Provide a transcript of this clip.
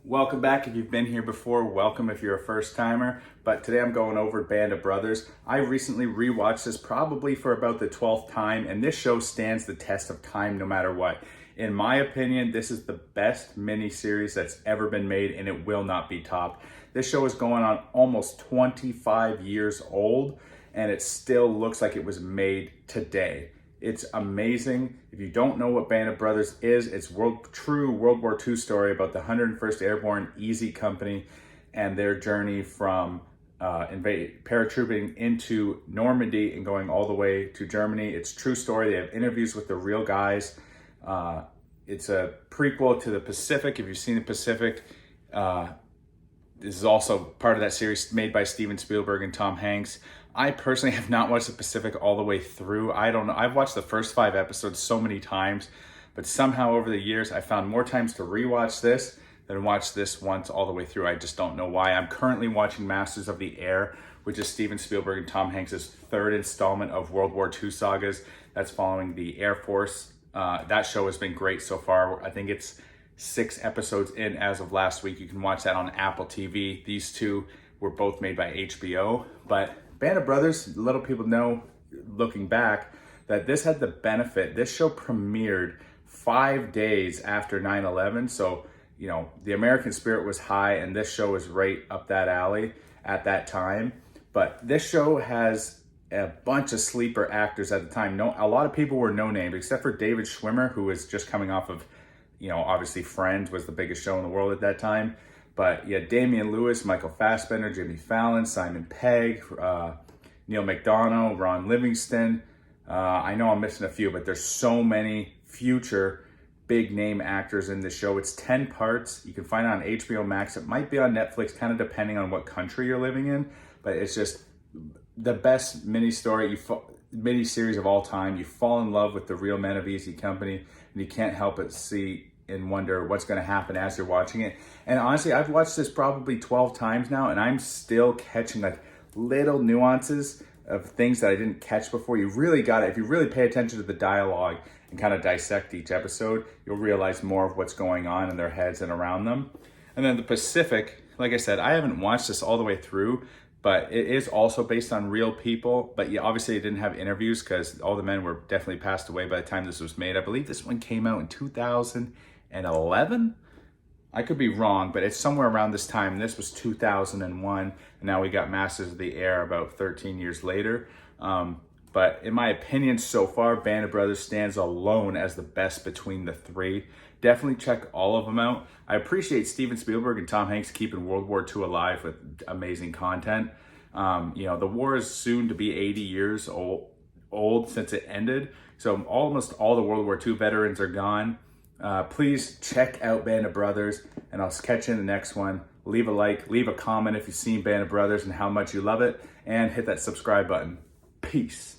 Welcome back if you've been here before, welcome if you're a first timer, but today I'm going over Band of Brothers. I recently rewatched this probably for about the 12th time, and this show stands the test of time no matter what. In my opinion, this is the best miniseries that's ever been made, and it will not be topped. This show is going on almost 25 years old, and it still looks like it was made today. It's amazing. If you don't know what Band of Brothers is, it's true World War II story about the 101st Airborne Easy Company and their journey from paratrooping into Normandy and going all the way to Germany. It's a true story. They have interviews with the real guys. It's a prequel to the Pacific. If you've seen the Pacific, this is also part of that series made by Steven Spielberg and Tom Hanks. I personally have not watched the Pacific all the way through. I don't know. I've watched the first 5 episodes so many times, but somehow over the years, I found more times to rewatch this than watch this once all the way through. I just don't know why. I'm currently watching Masters of the Air, which is Steven Spielberg and Tom Hanks' third installment of World War II sagas. That's following the Air Force. That show has been great so far. I think it's 6 episodes in as of last week. You can watch that on Apple TV. These two were both made by HBO, but Band of Brothers, little people know, looking back, that this had the benefit. This show premiered 5 days after 9/11. So, you know, the American spirit was high, and this show was right up that alley at that time. But this show has a bunch of sleeper actors at the time. A lot of people were no name, except for David Schwimmer, who was just coming off of, you know, obviously Friends was the biggest show in the world at that time. But yeah, Damian Lewis, Michael Fassbender, Jimmy Fallon, Simon Pegg, Neil McDonough, Ron Livingston. I know I'm missing a few, but there's so many future big name actors in the show. It's 10 parts. You can find it on HBO Max. It might be on Netflix, kind of depending on what country you're living in. But it's just the best mini-series of all time. You fall in love with the real men of Easy Company, and you can't help but see and wonder what's going to happen as you're watching it. And honestly, I've watched this probably 12 times now, and I'm still catching like little nuances of things that I didn't catch before. You really got it. If you really pay attention to the dialogue and kind of dissect each episode, you'll realize more of what's going on in their heads and around them. And then the Pacific, like I said, I haven't watched this all the way through, but it is also based on real people. But yeah, obviously it didn't have interviews because all the men were definitely passed away by the time this was made. I believe this one came out in 2011. I could be wrong, but it's somewhere around this time. And this was 2001, and now we got Masters of the Air about 13 years later. But in my opinion, so far, Band of Brothers stands alone as the best between the three. Definitely check all of them out. I appreciate Steven Spielberg and Tom Hanks keeping World War II alive with amazing content. You know, the war is soon to be 80 years old since it ended. So almost all the World War II veterans are gone. Please check out Band of Brothers, and I'll catch you in the next one. Leave a like, leave a comment if you've seen Band of Brothers and how much you love it, and hit that subscribe button. Peace.